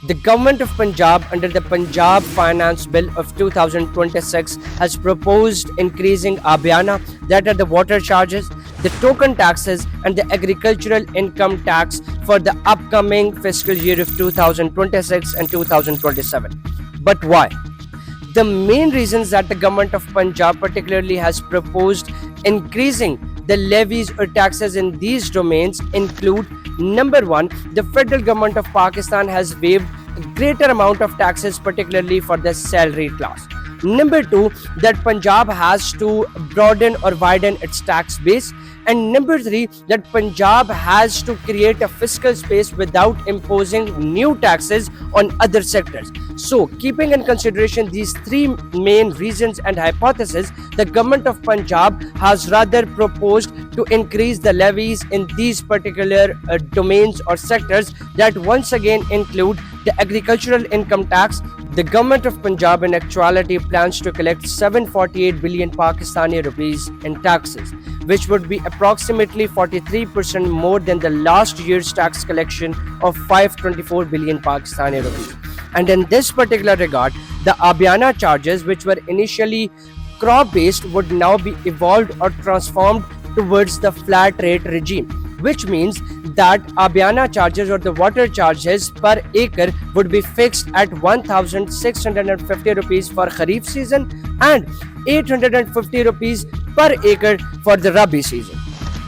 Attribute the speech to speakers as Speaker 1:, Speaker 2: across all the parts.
Speaker 1: The government of Punjab, under the Punjab Finance Bill of 2026, has proposed increasing Abiana, that are the water charges, the token taxes, and the agricultural income tax for the upcoming fiscal year of 2026 and 2027. But why? The main reasons that the government of Punjab particularly has proposed increasing the levies or taxes in these domains include: number one, the federal government of Pakistan has waived a greater amount of taxes, particularly for the salary class. Number two, that Punjab has to broaden or widen its tax base. And number three, that Punjab has to create a fiscal space without imposing new taxes on other sectors. So, keeping in consideration these three main reasons and hypotheses, the government of Punjab has rather proposed to increase the levies in these particular domains or sectors that once again include the agricultural income tax. The government of Punjab in actuality plans to collect 748 billion Pakistani rupees in taxes, which would be approximately 43% more than the last year's tax collection of 524 billion Pakistani rupees. And in this particular regard, the Abiana charges, which were initially crop based, would now be evolved or transformed towards the flat rate regime, which means that Abiana charges or the water charges per acre would be fixed at 1,650 rupees for Kharif season and 850 rupees per acre for the Rabi season.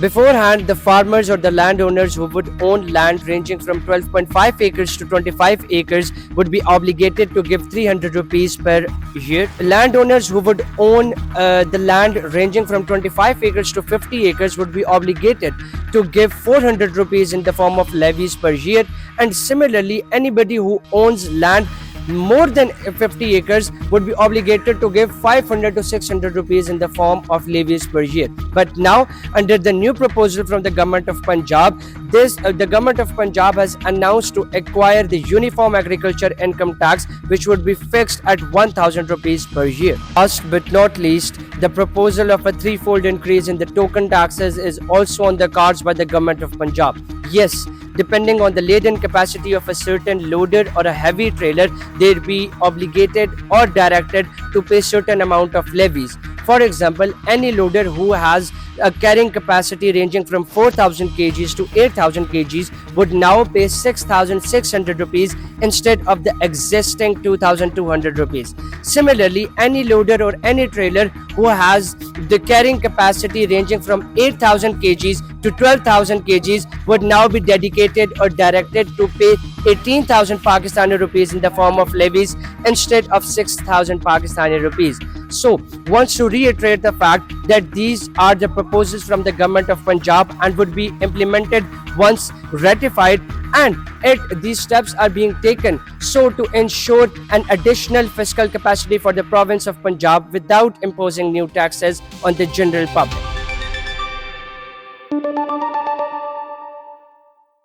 Speaker 1: Beforehand, the farmers or the landowners who would own land ranging from 12.5 acres to 25 acres would be obligated to give 300 rupees per year. Landowners who would own the land ranging from 25 acres to 50 acres would be obligated to give 400 rupees in the form of levies per year. And similarly, anybody who owns land more than 50 acres would be obligated to give 500 to 600 rupees in the form of levies per year. But now, under the new proposal from the government of Punjab, the government of Punjab has announced to acquire the uniform agriculture income tax, which would be fixed at 1,000 rupees per year. Last but not least, the proposal of a threefold increase in the token taxes is also on the cards by the government of Punjab. Yes, depending on the laden capacity of a certain loader or a heavy trailer, they'll be obligated or directed to pay certain amount of levies. For example, any loader who has a carrying capacity ranging from 4,000 kgs to 8,000 kgs would now pay 6,600 rupees instead of the existing 2,200 rupees. Similarly, any loader or any trailer who has the carrying capacity ranging from 8,000 kgs to 12,000 kgs would now be dedicated or directed to pay 18,000 Pakistani rupees in the form of levies instead of 6,000 Pakistani rupees. So, wants to reiterate the fact that these are the proposals from the government of Punjab and would be implemented once ratified, and these steps are being taken so to ensure an additional fiscal capacity for the province of Punjab without imposing new taxes on the general public.